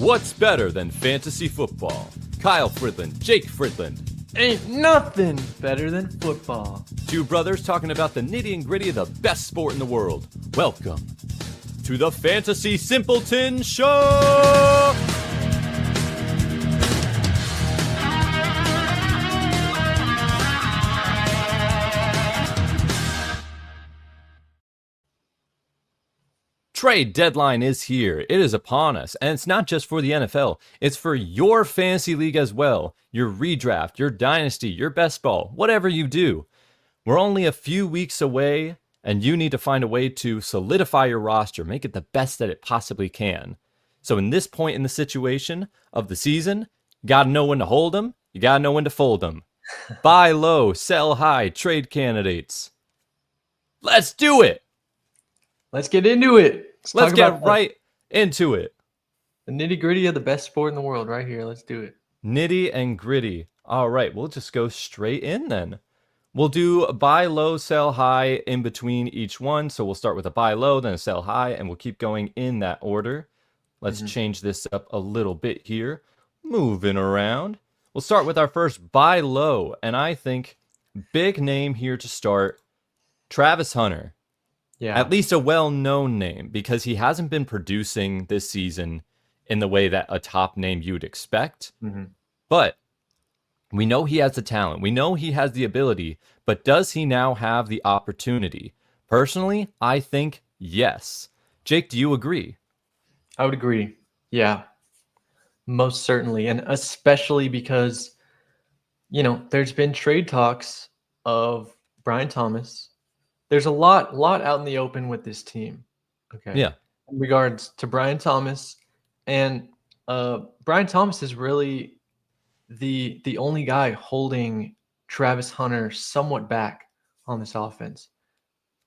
What's better than fantasy football? Kyle Fridland, Jake Fridland. Ain't nothing better than football. Two brothers talking about the nitty and gritty of the best sport in the world. Welcome to the Fantasy Simpletons Show! Trade deadline is here. It is upon us. And it's not just for the NFL. It's for your fantasy league as well. Your redraft, your dynasty, your best ball, whatever you do. We're only a few weeks away, and you need to find a way to solidify your roster, make it the best that it possibly can. So in this point in the situation of the season, you got to know when to hold them. You got to know when to fold them. Buy low, sell high, trade candidates. Let's do it. Let's get into it. Let's get right into it. The nitty gritty of the best sport in the world right here. Let's do it. Nitty and gritty. All right, we'll just go straight in then. We'll do buy low, sell high in between each one. So we'll start with a buy low, then a sell high, and we'll keep going in that order. Let's change this up a little bit here. Moving around. We'll start with our first buy low, and I think big name here to start, Travis Hunter. Yeah. At least a well-known name, because he hasn't been producing this season in the way that a top name you would expect. But we know he has the talent. We know he has the ability. But does he now have the opportunity? Personally, I think yes. Jake, do you agree? I would agree. Yeah, most certainly. And especially because, there's been trade talks of Brian Thomas. There's a lot out in the open with this team. Okay. Yeah. In regards to Brian Thomas, and Brian Thomas is really the only guy holding Travis Hunter somewhat back on this offense.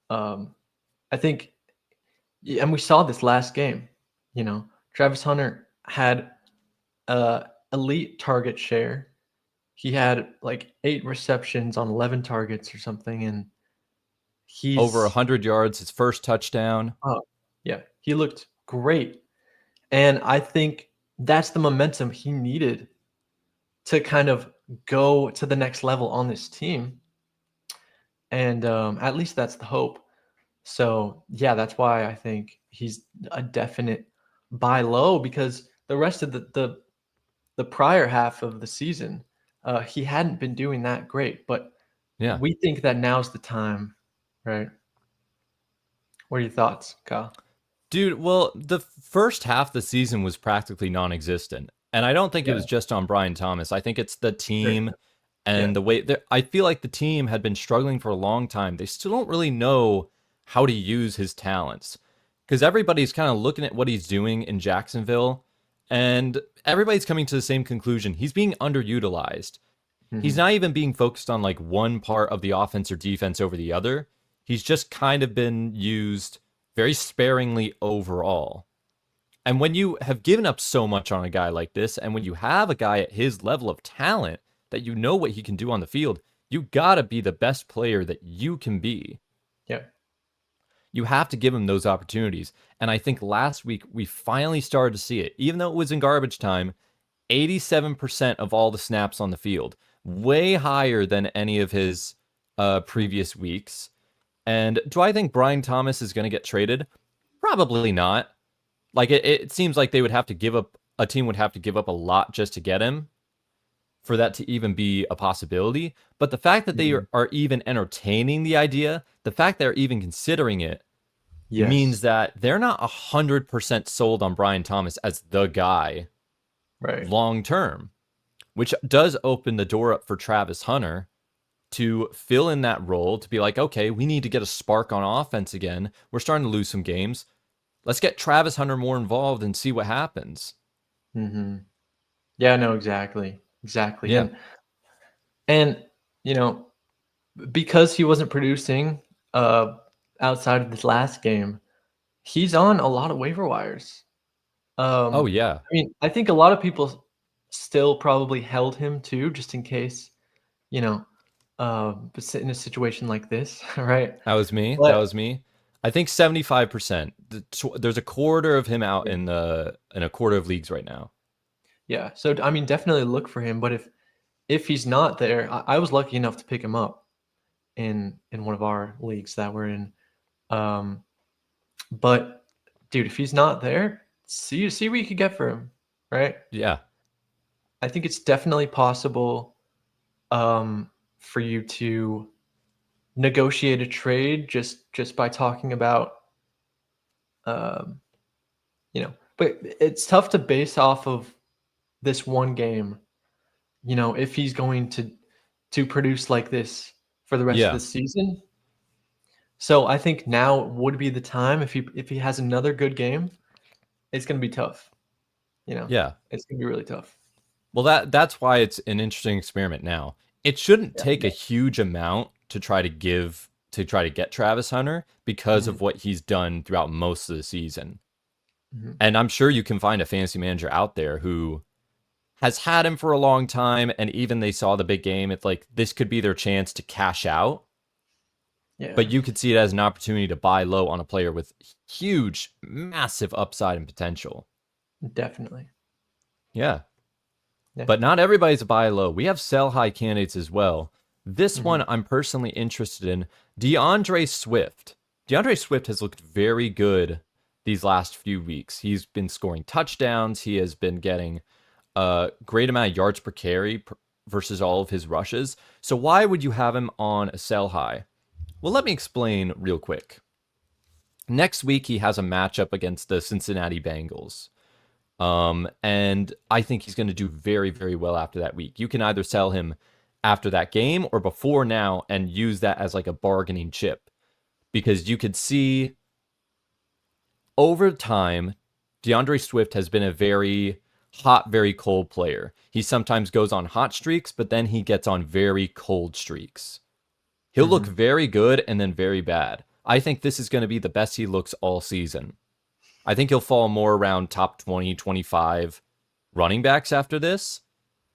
I think, and we saw this last game. Travis Hunter had elite target share. He had like 8 receptions on 11 targets or something, and he's over 100 yards, his first touchdown. Oh, yeah. He looked great. And I think that's the momentum he needed to kind of go to the next level on this team. And at least that's the hope. So, yeah, that's why I think he's a definite buy low, because the rest of the prior half of the season, he hadn't been doing that great. But yeah, we think that now's the time. Right. What are your thoughts, Kyle? Dude, well, the first half of the season was practically non-existent. And I don't think it was just on Brian Thomas. I think it's the team and the way I feel like the team had been struggling for a long time. They still don't really know how to use his talents, because everybody's kind of looking at what he's doing in Jacksonville, and everybody's coming to the same conclusion. He's being underutilized. He's not even being focused on like one part of the offense or defense over the other. He's just kind of been used very sparingly overall. And when you have given up so much on a guy like this, and when you have a guy at his level of talent that you know what he can do on the field, you gotta be the best player that you can be. Yeah. You have to give him those opportunities. And I think last week we finally started to see it. Even though it was in garbage time, 87% of all the snaps on the field. Way higher than any of his previous weeks. And do I think Brian Thomas is going to get traded? Probably not. Like it seems like they would have to give up, a team would have to give up a lot just to get him for that to even be a possibility. But the fact that they are even entertaining the idea, the fact they're even considering it, means that they're not 100% sold on Brian Thomas as the guy long term, which does open the door up for Travis Hunter to fill in that role, to be like, okay, we need to get a spark on offense again. We're starting to lose some games. Let's get Travis Hunter more involved and see what happens. Yeah, no, exactly. Yeah. And because he wasn't producing outside of this last game, he's on a lot of waiver wires. Oh, yeah. I mean, I think a lot of people still probably held him too, just in case, but in a situation like this, right? That was me. But, that was me. I think 75%. There's a quarter of him out Yeah. in a quarter of leagues right now. Yeah. So I mean, definitely look for him. But if he's not there, I was lucky enough to pick him up in one of our leagues that we're in. Um, but dude, if he's not there, see what you could get for him, right? Yeah. I think it's definitely possible for you to negotiate a trade just by talking about um, but it's tough to base off of this one game, if he's going to produce like this for the rest of Yeah. the season. So I think now would be the time if he has another good game, it's going to be tough. Yeah. It's going to be really tough. Well, that's why it's an interesting experiment now. It shouldn't take a huge amount to try to get Travis Hunter because Mhm. of what he's done throughout most of the season. Mhm. And I'm sure you can find a fantasy manager out there who has had him for a long time, and even they saw the big game. It's like this could be their chance to cash out, Yeah, but you could see it as an opportunity to buy low on a player with huge, massive upside and potential. definitely. Yeah. Yeah. But not everybody's a buy low. We have sell high candidates as well. This Mhm. one I'm personally interested in. DeAndre Swift. DeAndre Swift has looked very good these last few weeks. He's been scoring touchdowns. He has been getting a great amount of yards per carry versus all of his rushes. So why would you have him on a sell high? Well, let me explain real quick. Next week, he has a matchup against the Cincinnati Bengals. And I think he's going to do very, very well after that week. You can either sell him after that game or before now and use that as like a bargaining chip because you could see over time, DeAndre Swift has been a very hot, very cold player. He sometimes goes on hot streaks, but then he gets on very cold streaks. He'll look Mhm. very good and then very bad. I think this is going to be the best he looks all season. I think he'll fall more around top 20, 25 running backs after this.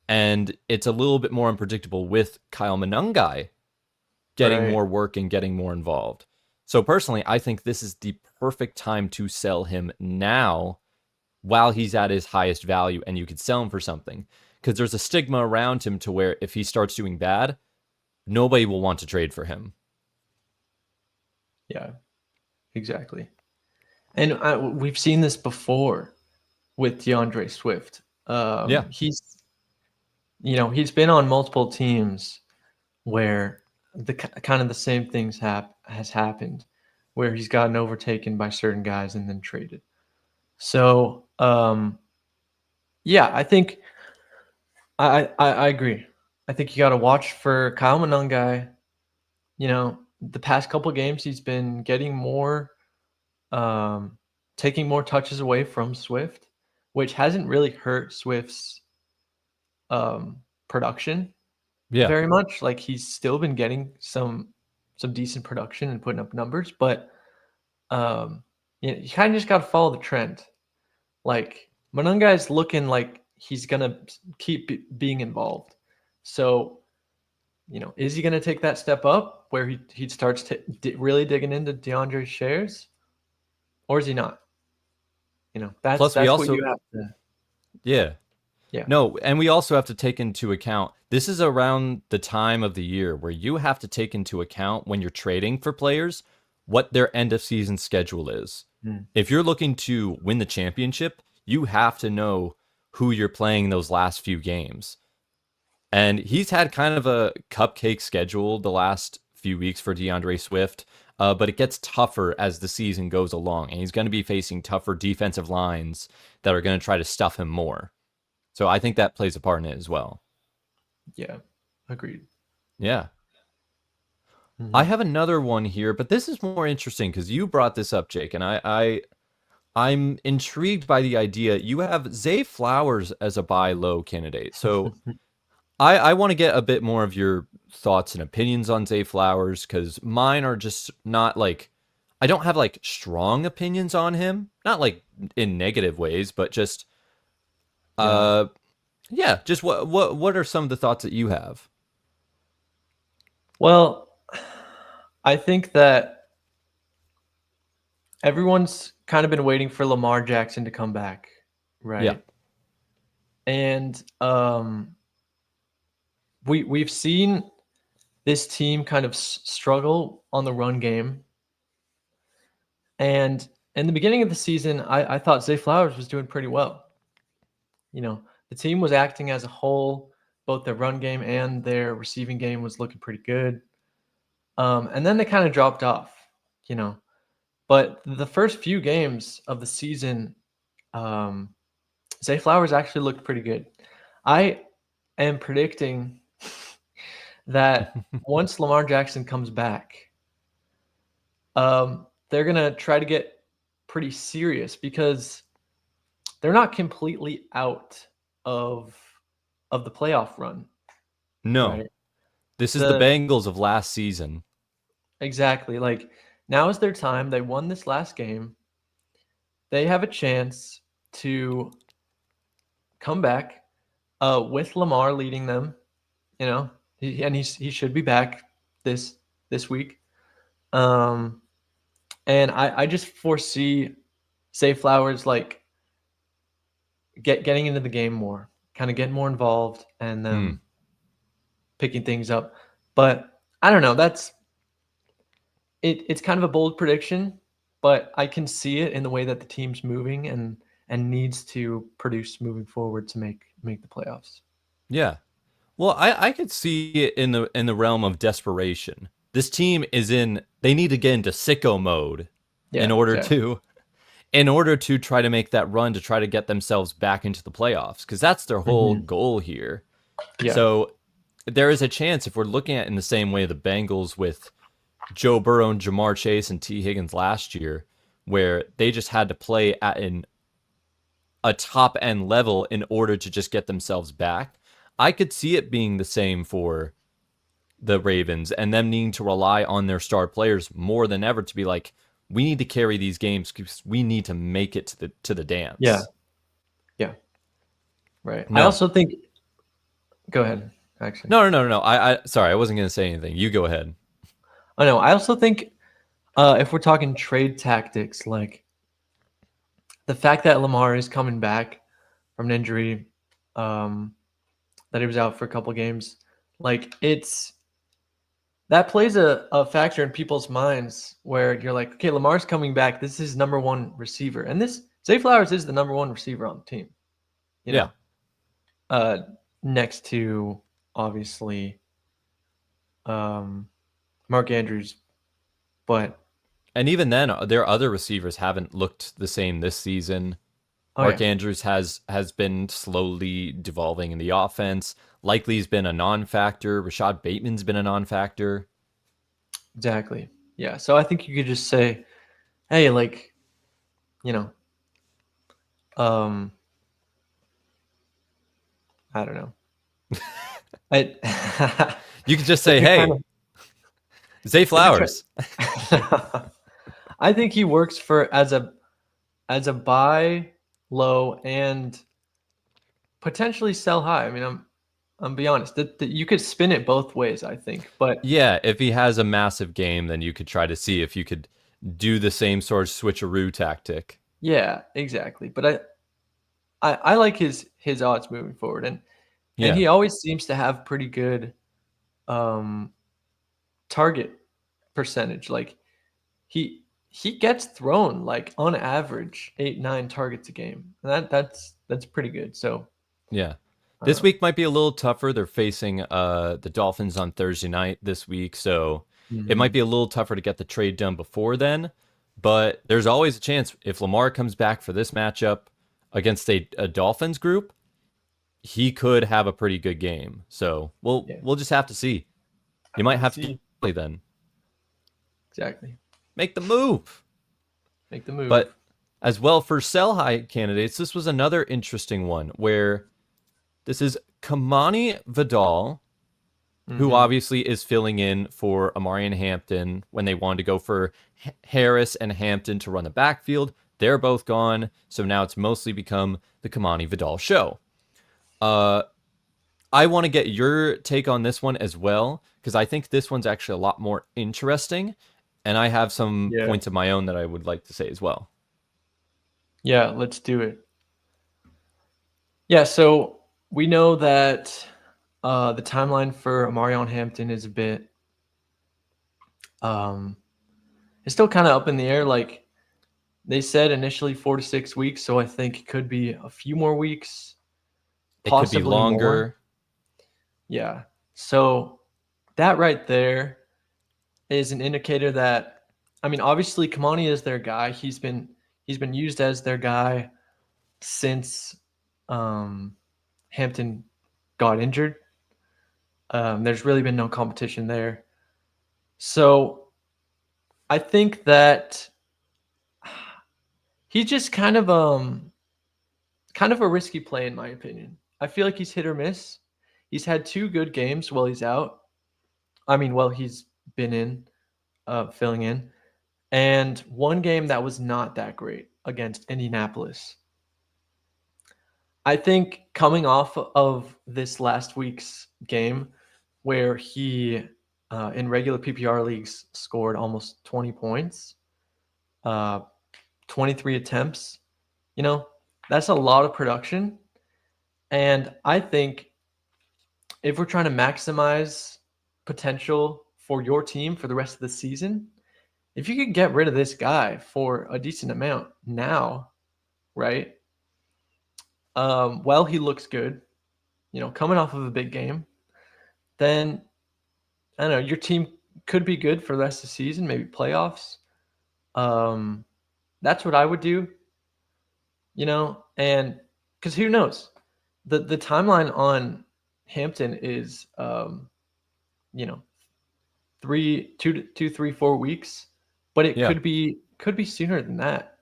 And it's a little bit more unpredictable with Kyle Monangai getting Right. more work and getting more involved. So personally, I think this is the perfect time to sell him now while he's at his highest value and you could sell him for something. Because there's a stigma around him to where if he starts doing bad, nobody will want to trade for him. Yeah, exactly. And we've seen this before with DeAndre Swift. Yeah. He's been on multiple teams where the kind of the same things has happened, where he's gotten overtaken by certain guys and then traded. So yeah, I think I agree. I think you got to watch for Kyle Monangai. The past couple games he's been getting more, um, taking more touches away from Swift, which hasn't really hurt Swift's production Yeah. very much. Like he's still been getting some decent production and putting up numbers, but um, you kind of just got to follow the trend. Like Monungai's looking like he's gonna keep being involved. So is he gonna take that step up where he starts really digging into DeAndre's shares, or is he not? That's Plus, we what also, you have to. yeah. Yeah. No, and we also have to take into account this is around the time of the year where you have to take into account when you're trading for players what their end of season schedule is. Mm. If you're looking to win the championship, you have to know who you're playing those last few games. And he's had kind of a cupcake schedule the last few weeks for DeAndre Swift, but it gets tougher as the season goes along, and he's going to be facing tougher defensive lines that are going to try to stuff him more. So I think that plays a part in it as well. Yeah. Agreed. Yeah. I Hmm. have another one here, but this is more interesting because you brought this up, Jake, and I'm intrigued by the idea. You have Zay Flowers as a buy low candidate. So I want to get a bit more of your thoughts and opinions on Zay Flowers because mine are just not like I don't have like strong opinions on him, not like in negative ways, but just Yeah. uh yeah, just what are some of the thoughts that you have? Well, I think that everyone's kind of been waiting for Lamar Jackson to come back, Yeah. right? And we've seen this team kind of struggle on the run game. And in the beginning of the season, I thought Zay Flowers was doing pretty well. You know, the team was acting as a whole, both their run game and their receiving game was looking pretty good. And then they kind of dropped off, you know. But the first few games of the season, um, Zay Flowers actually looked pretty good. I am predicting that once Lamar Jackson comes back, they're gonna try to get pretty serious because they're not completely out of the playoff run, No. right? This is the The Bengals of last season. Exactly. Like now is their time. They won this last game. They have a chance to come back with Lamar leading them. You know, he should be back this week. Um, and I just foresee Zay Flowers like getting into the game more, kind of getting more involved, and them picking things up. But I don't know. That's it. It's kind of a bold prediction, but I can see it in the way that the team's moving and needs to produce moving forward to make the playoffs. Yeah. Well, I could see it in the realm of desperation. This team is in they need to get into sicko mode in Yeah, order exactly. to try to make that run to try to get themselves back into the playoffs because that's their whole Mhm. goal here. Yeah. So there is a chance if we're looking at it in the same way the Bengals with Joe Burrow and Jamar Chase and T. Higgins last year, where they just had to play at a top end level in order to just get themselves back. I could see it being the same for the Ravens and them needing to rely on their star players more than ever to be like, we need to carry these games because we need to make it to the Yeah. dance. Yeah. Right. I No, also think go ahead, actually. no. I sorry, I wasn't gonna say anything. You go ahead. I know. I also think if we're talking trade tactics, like the fact that Lamar is coming back from an injury, um, that he was out for a couple games, like it's that plays a factor in people's minds where you're like, okay, Lamar's coming back. This is number one receiver, and this Zay Flowers is the number one receiver on the team. You Yeah. know, uh, next to obviously um, Mark Andrews, but And even then, their other receivers haven't looked the same this season. oh Mark yeah, Andrews has been slowly devolving in the offense. Likely's been a non-factor. Rashad Bateman's been a non-factor. exactly. Yeah, so I think you could just say, hey, like, you know, um, I don't know. I You could just if say, you're trying "Hey, Zay if you're Flowers." trying, I think he works for as a buy low and potentially sell high. I mean, I'm be honest that you could spin it both ways. I think, but Yeah, if he has a massive game, then you could try to see if you could do the same sort of switcheroo tactic. yeah, exactly. But I like his odds moving forward, and Yeah, he always seems to have pretty good um, target percentage. Like he gets thrown like on average 8-9 targets a game. And that's pretty good. So yeah. This um, week might be a little tougher. They're facing the Dolphins on Thursday night this week, so it might mhm. be a little tougher to get the trade done before then. But there's always a chance if Lamar comes back for this matchup against a Dolphins group, he could have a pretty good game. So Yeah, we'll just have to see. You might have to have to see play then exactly. make the move. Make the move. But as well for sell high candidates, this was another interesting one where this is Kimani Vidal, who Hmm. obviously is filling in for Amari and Hampton when they wanted to go for Harris and Hampton to run the backfield. They're both gone, so now it's mostly become the Kimani Vidal show. Uh, I want to get your take on this one as well because I think this one's actually a lot more interesting. and I have some Yeah. points of my own that I would like to say as well. Yeah, let's do it. Yeah, so we know that the timeline for Omarion Hampton is a bit um it's still kind of up in the air. Like they said initially 4 to 6 weeks, so I think it could be a few more weeks, It could be possibly more. longer. Yeah. So that right there is an indicator that I mean, obviously Kimani is their guy. He's been used as their guy since um Hampton got injured. There's really been no competition there. So I think that he's just kind of a risky play in my opinion. I feel like he's hit or miss. He's had 2 good games while he's out. I mean, while he's been in, filling in, and 1 game that was not that great against Indianapolis. I think coming off of this last week's game, where he in regular PPR leagues scored almost 20 points, uh, 23 attempts. You know, that's a lot of production. And I think if we're trying to maximize potential for your team for the rest of the season, if you could get rid of this guy for a decent amount now, right? Well, he looks good, coming off of a big game, then I don't know, your team could be good for the rest of the season, maybe playoffs. Um, that's what I would do, and because who knows? The timeline on Hampton is, you know, 3, 4 weeks, but it Yeah. could be sooner than that.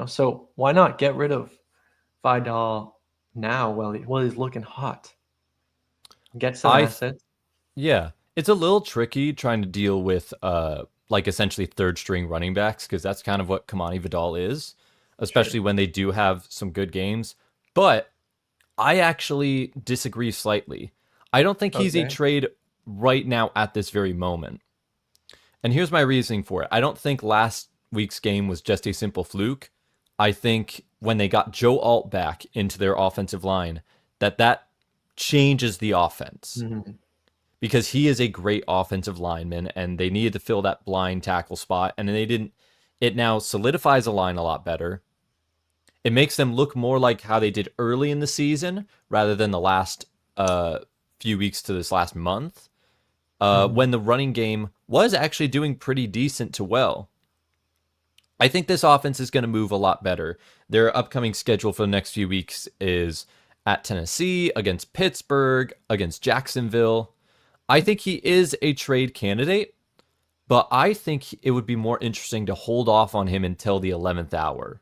So why not get rid of Vidal now while he's looking hot? Get some I th- assets. yeah, it's a little tricky trying to deal with like essentially third string running backs because that's kind of what Kimani Vidal is, Sure. especially when they do have some good games. But I actually disagree slightly. I don't think he's a Okay. trade right now at this very moment. And here's my reasoning for it. I don't think last week's game was just a simple fluke. I think when they got Joe Alt back into their offensive line, that changes the offense Mhm. because he is a great offensive lineman and they needed to fill that blind tackle spot and they didn't. It now solidifies the line a lot better. It makes them look more like how they did early in the season rather than the last uh, few weeks to this last month, Mhm. when the running game was actually doing pretty decent to well. I think this offense is going to move a lot better. Their upcoming schedule for the next few weeks is at Tennessee, against Pittsburgh, against Jacksonville. I think he is a trade candidate, but I think it would be more interesting to hold off on him until the 11th hour.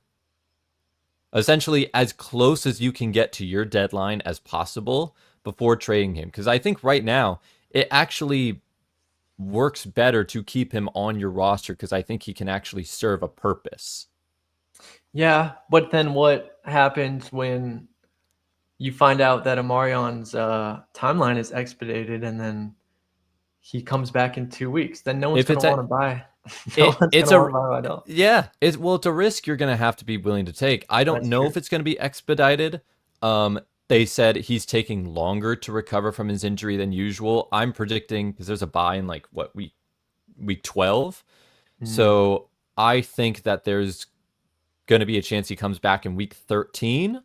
Essentially, as close as you can get to your deadline as possible before trading him. Because I think right now, it actually works better to keep him on your roster because I think he can actually serve a purpose. Yeah, but then what happens when you find out that Amarion's timeline is expedited and then he comes back in 2 weeks? Then no one's If gonna it's want a to buy. No it one's it's gonna want a to buy Vidal. yeah, it's a risk you're gonna have to be willing to take. I don't That's know true. if it's gonna be expedited. They said he's taking longer to recover from his injury than usual. I'm predicting because there's a bye in like what week 12. Mm. So I think that there's gonna be a chance he comes back in week 13.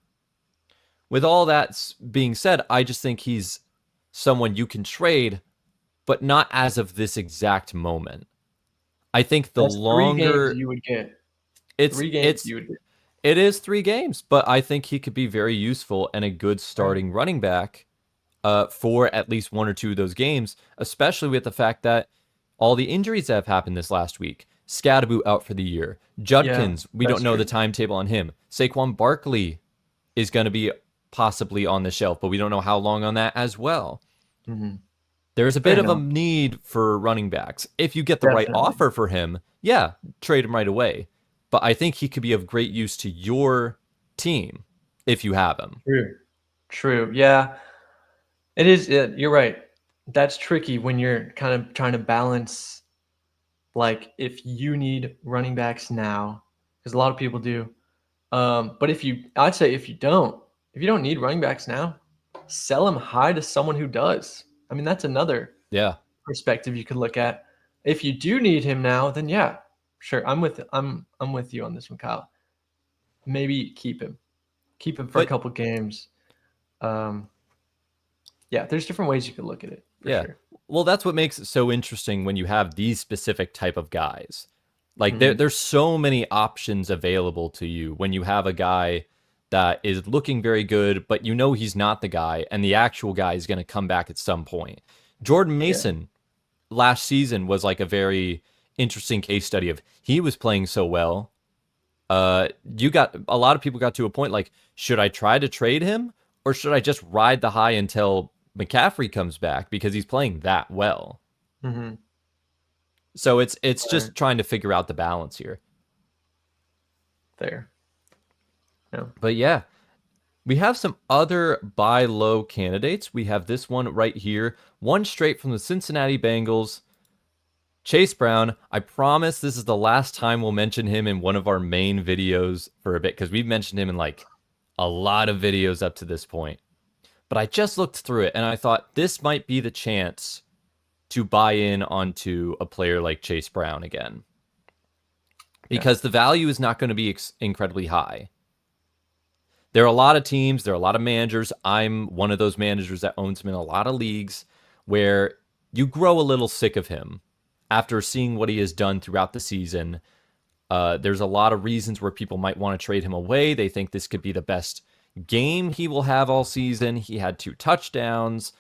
With all that being said, I just think he's someone you can trade, but not as of this exact moment. I think the That's 3 games longer you would get. it's 3 games it's you would get. it is 3 games, but I think he could be very useful and a good Right. starting running back for at least one or two of those games, especially with the fact that all the injuries that have happened this last week. Scadaboo out for the year. Yeah, Judkins, we don't that's know the true. timetable on him. Saquon Barkley is going to be possibly on the shelf, but we don't know how long on that as well. Mhm. There's a Fair bit of a enough. need for running backs. If you get the right Definitely. offer for him, yeah, trade him right away. But I think he could be of great use to your team if you have him. True. True. Yeah. It is. You're right. That's tricky when you're kind of trying to balance like if you need running backs now, because a lot of people do. But I'd say if you don't need running backs now, sell him high to someone who does. I mean, that's another Yeah. perspective you could look at. If you do need him now, then yeah, sure. I'm with you on this one, Kyle. Maybe keep him. Keep him for a But couple games. Um, yeah, there's different ways you could look at it for yeah. sure. Well, that's what makes it so interesting when you have these specific type of guys. Like Mm-hmm. there's so many options available to you when you have a guy that is looking very good, but you know he's not the guy, and the actual guy is going to come back at some point. Jordan Yeah. Mason last season was like a very interesting case study of he was playing so well. You got a lot of people got to a point like, should I try to trade him or should I just ride the high until McCaffrey comes back because he's playing that well? Mm-hmm. So it's Fair. just trying to figure out the balance here. Fair. Yeah. But yeah, we have some other buy low candidates. We have this one right here, one straight from the Cincinnati Bengals. Chase Brown, I promise this is the last time we'll mention him in one of our main videos for a bit because we've mentioned him in like a lot of videos up to this point. But I just looked through it and I thought this might be the chance to buy in onto a player like Chase Brown again. Because the value is not going to be incredibly high. There are a lot of teams, there are a lot of managers. I'm one of those managers that owns him in a lot of leagues where you grow a little sick of him after seeing what he has done throughout the season. There's a lot of reasons where people might want to trade him away. They think this could be the best game he will have all season. He had 2 touchdowns.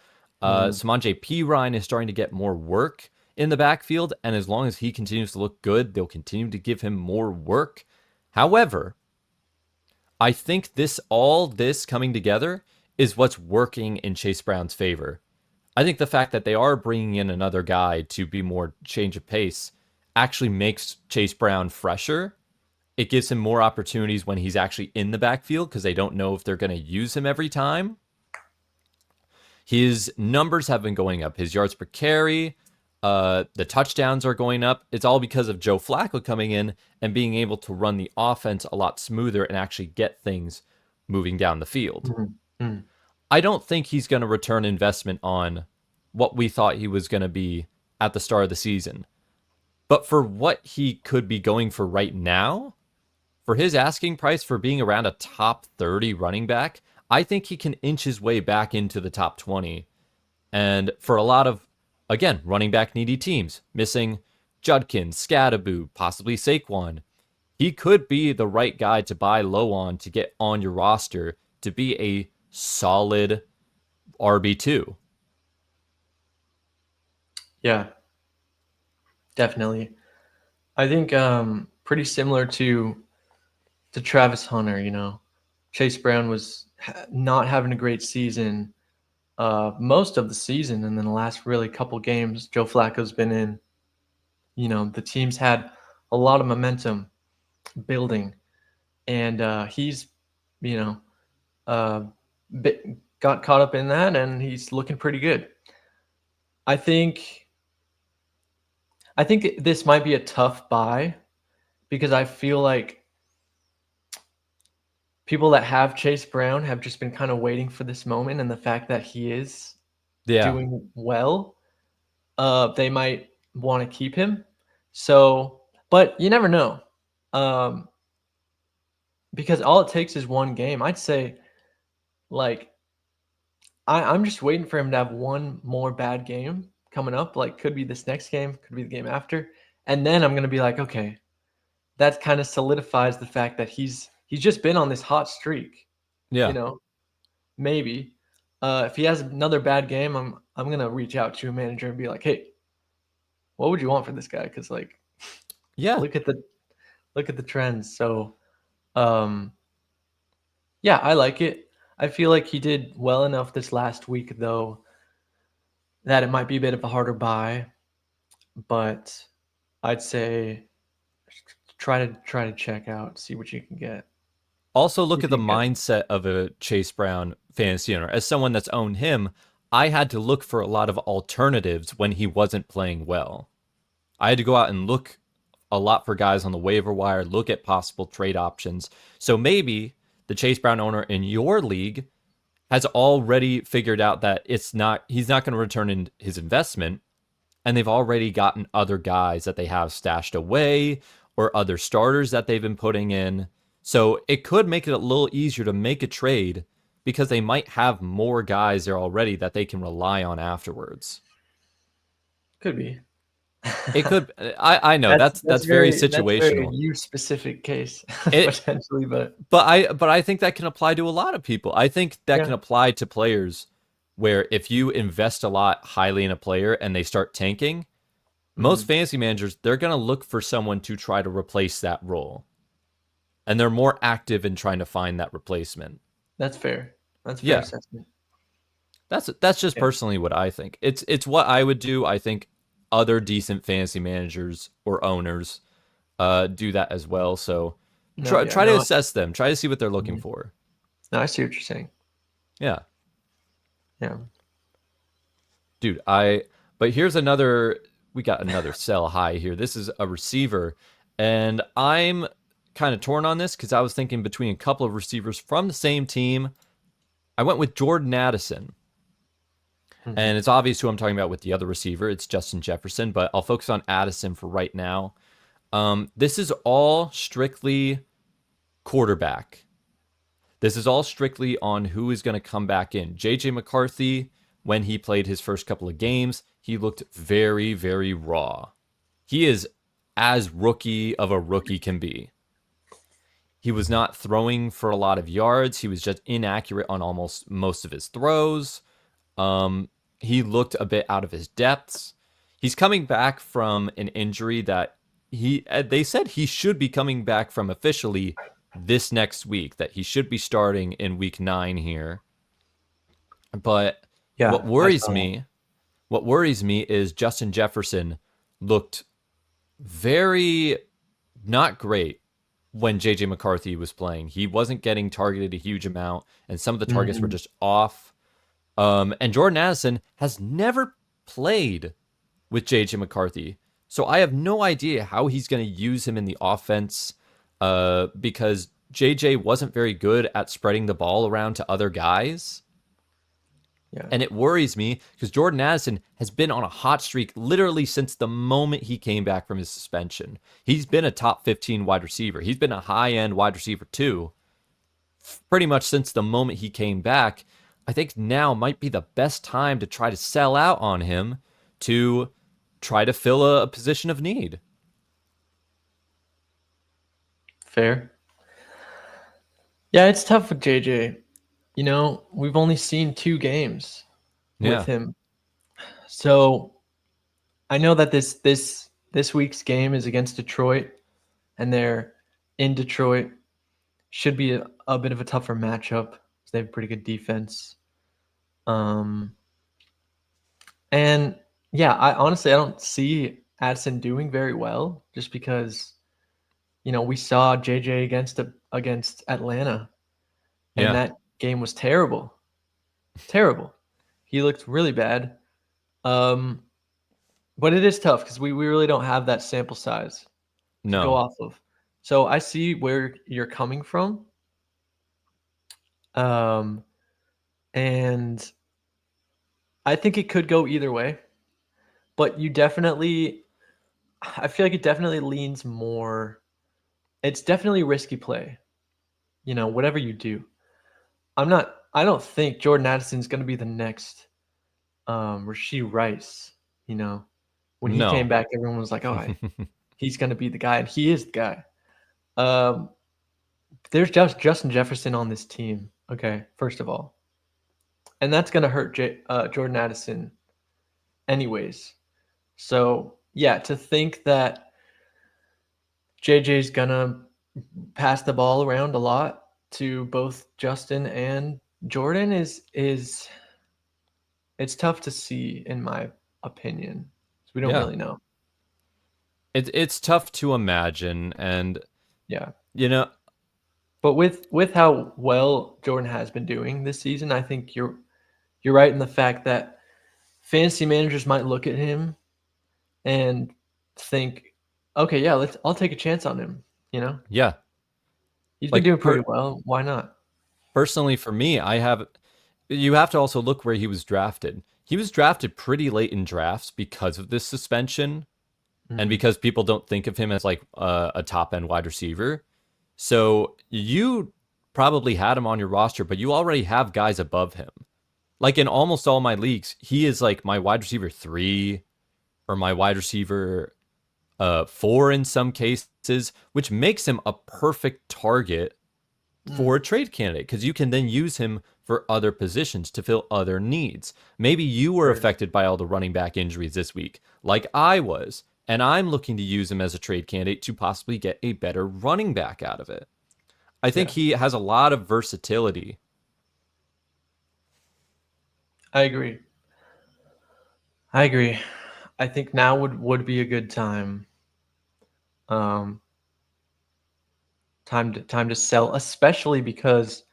Samaje Perine is starting to get more work in the backfield, and as long as he continues to look good, they'll continue to give him more work. However, I think all this coming together is what's working in Chase Brown's favor. I think the fact that they are bringing in another guy to be more change of pace actually makes Chase Brown fresher. It gives him more opportunities when he's actually in the backfield because they don't know if they're going to use him every time. His numbers have been going up. His yards per carry, the touchdowns are going up. It's all because of Joe Flacco coming in and being able to run the offense a lot smoother and actually get things moving down the field. Mm-hmm. I don't think he's going to return investment on what we thought he was going to be at the start of the season. But for what he could be going for right now, for his asking price for being around a top 30 running back, I think he can inch his way back into the top 20. And for a lot of, again, running back needy teams, missing Judkins, Scadaboo, possibly Saquon, he could be the right guy to buy low on to get on your roster to be a solid RB2. Yeah, definitely. I think pretty similar to Travis Hunter, Chase Brown was not having a great season most of the season, and then the last really couple games Joe Flacco's been in, the team's had a lot of momentum building, and he's, uh, got caught up in that, and he's looking pretty good. I think this might be a tough buy because I feel like people that have Chase Brown have just been kind of waiting for this moment, and the fact that he is doing well, they might want to keep him. So, but you never know, because all it takes is one game. I'd say, like, I'm just waiting for him to have one more bad game coming up. Like, could be this next game, could be the game after, and then I'm gonna be like, okay, that kind of solidifies the fact that he's just been on this hot streak. Yeah. Maybe if he has another bad game, I'm gonna reach out to a manager and be like, hey, what would you want for this guy? Because Yeah. look at the trends. So yeah, I like it. I feel like he did well enough this last week though that it might be a bit of a harder buy, but I'd say try to check out, see what you can get. Also, look at the You got- mindset of a Chase Brown fantasy owner. As someone that's owned him, I had to look for a lot of alternatives when he wasn't playing well. I had to go out and look a lot for guys on the waiver wire, look at possible trade options. So maybe the Chase Brown owner in your league has already figured out that he's not going to return in his investment, and they've already gotten other guys that they have stashed away or other starters that they've been putting in. So it could make it a little easier to make a trade because they might have more guys there already that they can rely on afterwards. Could be. It could. I know that's very That's very situational. you specific case It, potentially, but but I think that can apply to a lot of people. I think that yeah. can apply to players where if you invest a lot highly in a player and they start tanking, most Mhm. fantasy managers, they're going to look for someone to try to replace that role. And they're more active in trying to find that replacement. That's fair. That's fair Yeah. assessment. That's just Yeah. personally what I think. It's what I would do. I think other decent fantasy managers or owners do that as well. So No, yeah, try to no. assess them. Try to see what they're looking Mhm. for. No, I see what you're saying. Yeah. Yeah. Dude, but here's we got another sell high here. This is a receiver, and I'm kind of torn on this because I was thinking between a couple of receivers from the same team. I went with Jordan Addison, Mhm. and it's obvious who I'm talking about with the other receiver. It's Justin Jefferson, but I'll focus on Addison for right now. This is all strictly quarterback. This is all strictly on who is going to come back in. JJ McCarthy, when he played his first couple of games, he looked very, very raw. He is as rookie of a rookie can be. He was not throwing for a lot of yards. He was just inaccurate on almost most of his throws. He looked a bit out of his depths. He's coming back from an injury that they said he should be coming back from officially this next week, that he should be starting in week 9 here. But what Yeah, I worries saw that. me, what worries me is Justin Jefferson looked very not great when JJ McCarthy was playing. He wasn't getting targeted a huge amount, and some of the targets were Mhm. just off. And Jordan Addison has never played with JJ McCarthy. So I have no idea how he's going to use him in the offense because JJ wasn't very good at spreading the ball around to other guys. Yeah. And it worries me because Jordan Addison has been on a hot streak literally since the moment he came back from his suspension. He's been a top 15 wide receiver. He's been a high end wide receiver too, pretty much since the moment he came back. I think now might be the best time to try to sell out on him to try to fill a position of need. Fair. Yeah, it's tough with JJ. You know, we've only seen 2 games with Yeah. him. So, I know that this week's game is against Detroit, and they're in Detroit. Should be a bit of a tougher matchup because they have pretty good defense. Um, and yeah, I honestly I don't see Addison doing very well just because we saw JJ against Atlanta, and Yeah. that game was terrible, terrible. He looked really bad. Um, but it is tough because we really don't have that sample size to go No. off of. So I see where you're coming from. Um, and I think it could go either way, but I feel like it definitely leans more. It's definitely a risky play, whatever you do. I don't think Jordan Addison's going to be the next Rasheed Rice. When he came No. back, everyone was like, oh, he's going to be the guy, and he is the guy. Um, there's just Justin Jefferson on this team. Okay, first of all, and that's going to hurt Jordan Addison anyways. So yeah, to think that JJ's gonna pass the ball around a lot to both Justin and Jordan is it's tough to see in my opinion. So we don't Yeah. really know. It's tough to imagine. And, Yeah. you know, But with how well Jordan has been doing this season, I think you're right in the fact that fantasy managers might look at him and think, okay, yeah, I'll take a chance on him. Yeah. He's been Like doing pretty well. Why not? personally for me, you have to also look where he was drafted. He was drafted pretty late in drafts because of this suspension and Mm, because people don't think of him as like a top end wide receiver. So you probably had him on your roster, but you already have guys above him. Like in almost all my leagues, he is like my wide receiver 3 or my wide receiver 4 in some cases, which makes him a perfect target mm, for a trade candidate because you can then use him for other positions to fill other needs. Maybe you were sure. affected by all the running back injuries this week, like I was, and I'm looking to use him as a trade candidate to possibly get a better running back out of it. I think Yeah, he has a lot of versatility. I agree. I agree. I think now would be a good time. Um, time to sell, especially because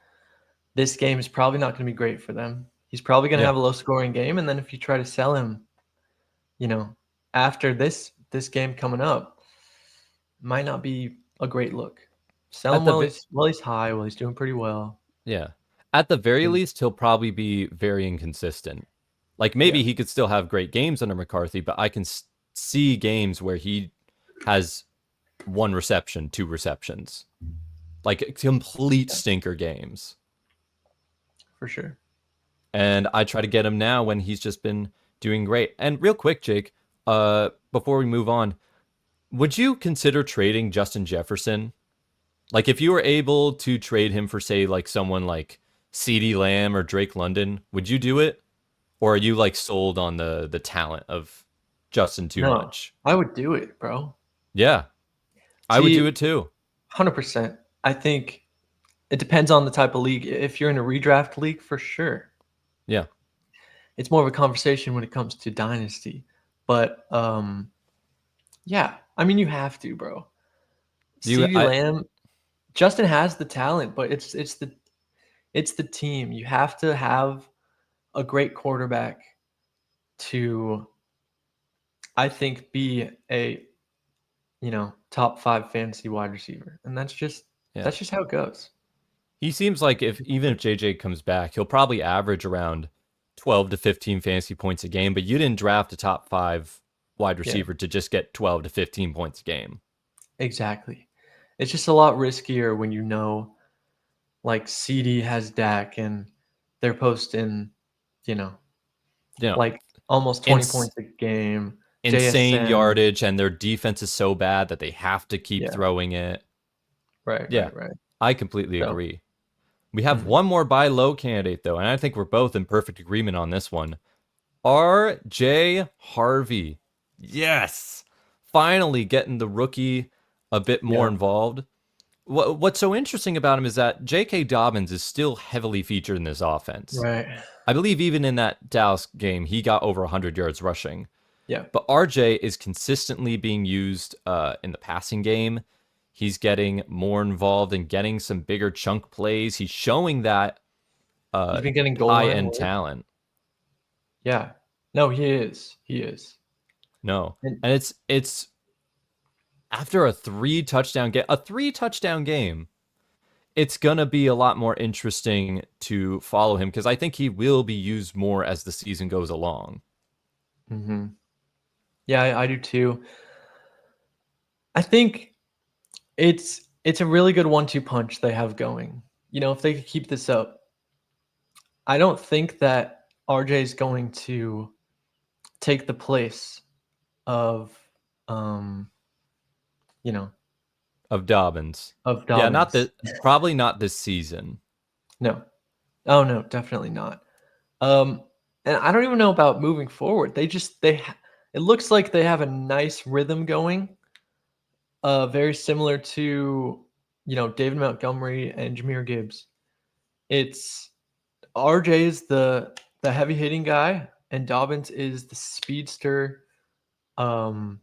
this game is probably not going to be great for them. He's probably going to Yeah. have a low scoring game, and then if you try to sell him, you know, after this game coming up, might not be a great look. Sell At him the while he's high, while he's doing pretty well. yeah. At the very 'Cause- least, he'll probably be very inconsistent. Like yeah, maybe he could still have great games under McCarthy, but I can see games where he has 1 reception, 2 receptions, like complete yeah, stinker games. for sure. And I try to get him now when he's just been doing great. And real quick, Jake, before we move on, would you consider trading Justin Jefferson? Like if you were able to trade him for say like someone like CeeDee Lamb or Drake London, would you do it? Or are you like sold on the talent of Justin too No, much? I would do it, bro. Yeah, I would See, do it too. 100%. I think it depends on the type of league. If you're in a redraft league, for sure. Yeah. It's more of a conversation when it comes to dynasty. But yeah, I mean you have to, bro. You CeeDee I Lamb, Justin has the talent, but it's the team. You have to have a great quarterback to, I think, be a top 5 fantasy wide receiver. And that's just yeah. that's just how it goes. He seems like if even if JJ comes back, he'll probably average around 12 to 15 fantasy points a game, but you didn't draft a top 5 wide Yeah, receiver to just get 12 to 15 points a game. exactly. It's just a lot riskier when like CD has Dak and they're posting, you know, You know, like almost 20 ins- points a game. insane JSN. yardage and their defense is so bad that they have to keep Yeah, throwing it. right, Yeah, right, right. I completely So, agree. We have mhm. one more buy low candidate though, and I think we're both in perfect agreement on this one. RJ Harvey. Yes. Finally getting the rookie a bit more Yeah, involved. What's so interesting about him is that J.K. Dobbins is still heavily featured in this offense. right. I believe even in that Dallas game, he got over 100 yards rushing. Yeah. But RJ is consistently being used in the passing game. He's getting more involved and getting some bigger chunk plays. He's showing that He's been getting goal high line end work. talent. Yeah. No, he is. He is. No, And and it's after a 3 touchdown game. It's gonna be a lot more interesting to follow him because I think he will be used more as the season goes along. yeah, I do too. I think it's a really good 1-2 punch they have going. If they could keep this up, I don't think that RJ is going to take the place of, um, you know, Of Dobbins. of Yeah, not Dobbins. the probably not this season. No. Oh no, definitely not. Um, and I don't even know about moving forward. It looks like they have a nice rhythm going. Very similar to, David Montgomery and Jahmyr Gibbs. It's RJ is the heavy hitting guy, and Dobbins is the speedster. Um,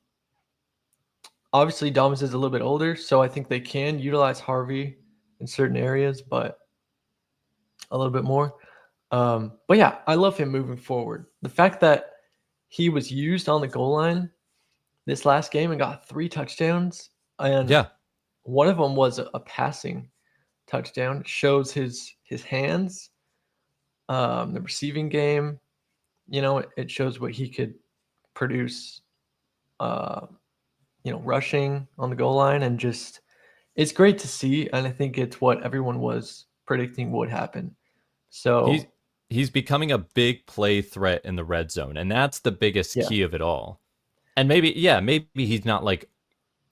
Obviously Dobbins is a little bit older, so I think they can utilize Harvey in certain areas, but a little bit more. But yeah, I love him moving forward. The fact that he was used on the goal line this last game and got 3 touchdowns, and Yeah, one of them was a passing touchdown. It shows his hands, the receiving game. It shows what he could produce. Uh, rushing on the goal line, and just it's great to see. And I think it's what everyone was predicting would happen. he's So he's becoming a big play threat in the red zone, and that's the biggest yeah, key of it all. And maybe he's not like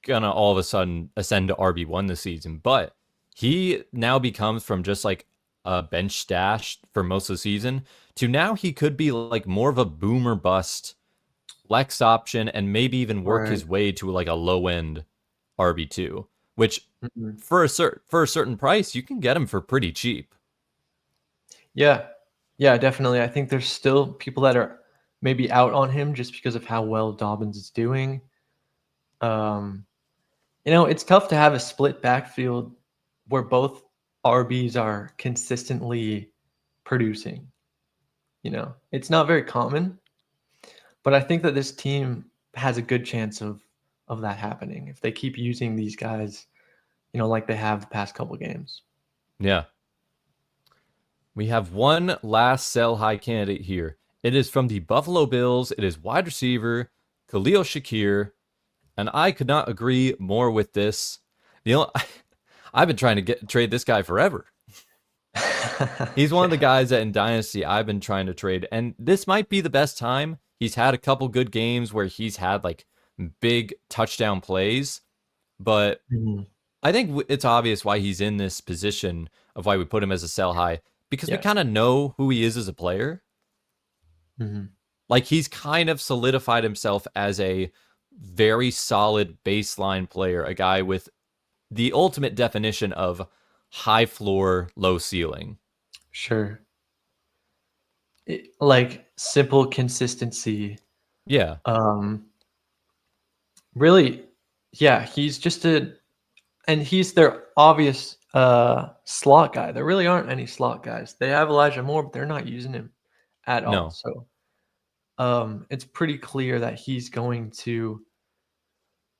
gonna all of a sudden ascend to RB1 this season, but he now becomes from just like a bench stash for most of the season to now he could be like more of a boomer bust flex option and maybe even work right. his way to like a low end RB2, which Mhm. for a certain price you can get him for pretty cheap. Yeah, yeah, definitely. I think there's still people that are maybe out on him just because of how well Dobbins is doing. Um, it's tough to have a split backfield where both RBs are consistently producing. It's not very common, but I think that this team has a good chance of that happening if they keep using these guys, like they have the past couple games. Yeah. We have one last sell high candidate here. It is from the Buffalo Bills. It is wide receiver Khalil Shakir, and I could not agree more with this. I've been trying to trade this guy forever. He's one of the Yeah. guys that in Dynasty I've been trying to trade, and this might be the best time. He's had a couple good games where he's had like big touchdown plays, but Mhm. I think it's obvious why he's in this position of why we put him as a sell high because we Yeah. kind of know who he is as a player. Mhm. Like he's kind of solidified himself as a very solid baseline player, a guy with the ultimate definition of high floor, low ceiling. Sure. Like simple consistency. Yeah. Um, Really, yeah, he's their obvious slot guy. There really aren't any slot guys. They have Elijah Moore, but they're not using him at all. No. So it's pretty clear that he's going to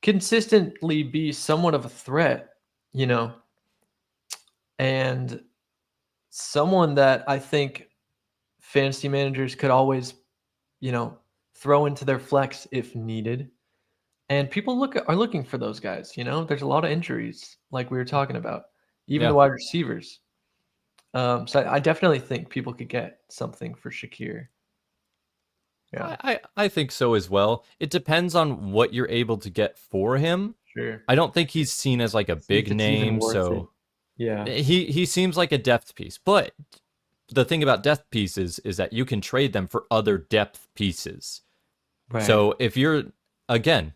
consistently be somewhat of a threat, you know, and someone that I think fantasy managers could always, you know, throw into their flex if needed. And people are looking for those guys. There's a lot of injuries, like we were talking about, even the Yeah. wide receivers. So I definitely think people could get something for Shakir. Yeah, I think so as well. It depends on what you're able to get for him. sure. I don't think he's seen as like a See if big it's even name, worth it. so Yeah. he seems like a depth piece. But the thing about depth pieces is that you can trade them for other depth pieces. Right. So if you're again,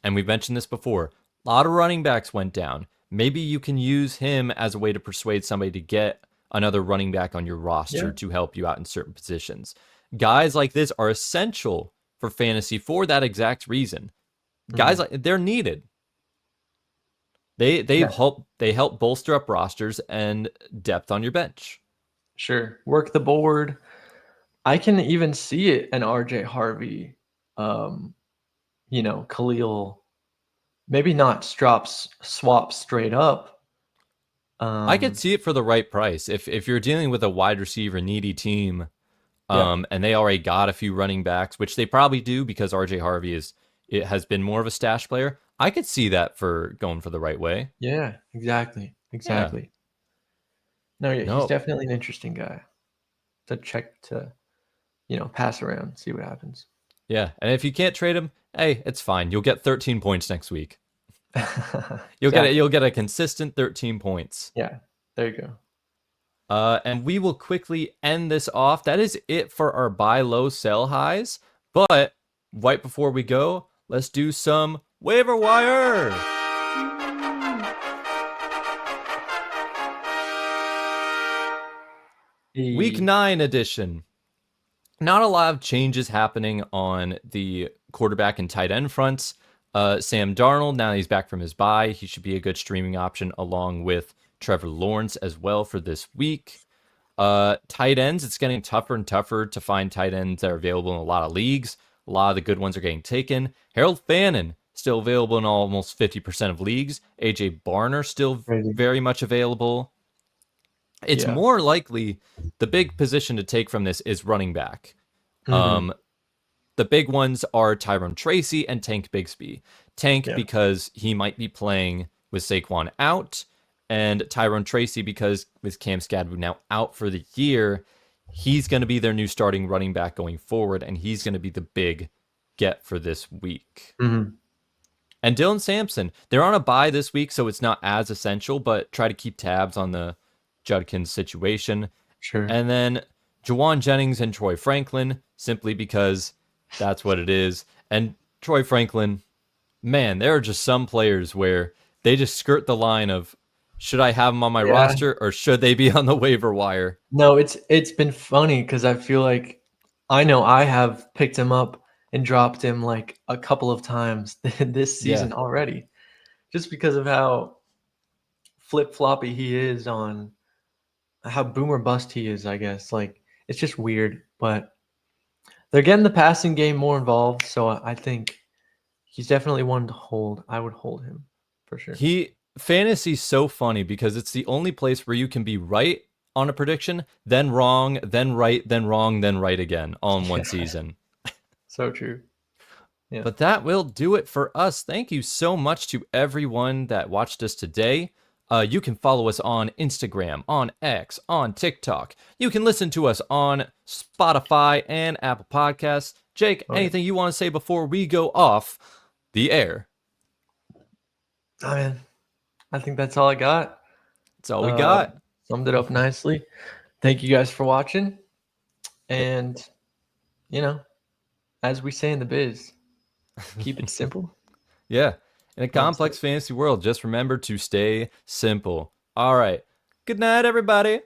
and we've mentioned this before, a lot of running backs went down. Maybe you can use him as a way to persuade somebody to get another running back on your roster Yeah. to help you out in certain positions. Guys like this are essential for fantasy for that exact reason. Guys Mhm. like they're needed. Yeah. They help bolster up rosters and depth on your bench. Sure. Work the board. I can even see it an RJ Harvey, um, Khalil, maybe not swap straight up. I could Um, see it for the right price. If you're dealing with a wide receiver needy team, yeah. and they already got a few running backs, which they probably do because RJ Harvey it has been more of a stash player. I could see that for going for the right way. Yeah, exactly. Yeah. Exactly. No, yeah, he's No. definitely an interesting guy to check to, pass around, see what happens. Yeah. And if you can't trade him, hey, it's fine. You'll get 13 points next week. You'll Exactly. get a consistent 13 points. Yeah. There you go. And we will quickly end this off. That is it for our buy low, sell highs. But right before we go, let's do some waiver wire. Week The 9 edition. Not a lot of changes happening on the quarterback and tight end fronts. Sam Darnold, now that he's back from his bye, he should be a good streaming option along with Trevor Lawrence as well for this week. Tight ends, it's getting tougher and tougher to find tight ends that are available in a lot of leagues. A lot of the good ones are getting taken. Harold Fannin, still available in almost 50% of leagues. AJ Barner still Crazy. very much available. It's Yeah. more likely the big position to take from this is running back. Hmm. Um, the big ones are Tyrone Tracy and Tank Bigsby. Tank Yeah. because he might be playing with Saquon out, and Tyrone Tracy because with Cam Skadwu now out for the year, he's going to be their new starting running back going forward, and he's going to be the big get for this week. Hmm. And Dylan Sampson, they're on a bye this week, so it's not as essential, but try to keep tabs on the Judkins situation. Sure. And then Jawan Jennings and Troy Franklin, simply because that's what it is. And Troy Franklin, man, there are just some players where they just skirt the line of should I have them on my Yeah. roster or should they be on the waiver wire? No, it's been funny because I feel like I know I have picked him up and dropped him like a couple of times this Yeah. season already, just because of how flip floppy he is on how boomer bust he is. I guess like it's just weird, but they're getting the passing game more involved, so I think he's definitely one to hold. I would hold him for sure. Fantasy's so funny because it's the only place where you can be right on a prediction, then wrong, then right, then wrong, then right again all in one Yeah, season. so true. Yeah. But that will do it for us. Thank you so much to everyone that watched us today. You can follow us on Instagram, on X, on TikTok. You can listen to us on Spotify and Apple Podcasts. Jake, Oh, yeah. anything you want to say before we go off the air? Oh, man. I think that's all I got. That's all we got. Summed it up nicely. Thank you guys for watching. And, you know, as we say in the biz, keep it simple. Yeah. In a That's it. complex fantasy world, just remember to stay simple. All right. Good night, everybody.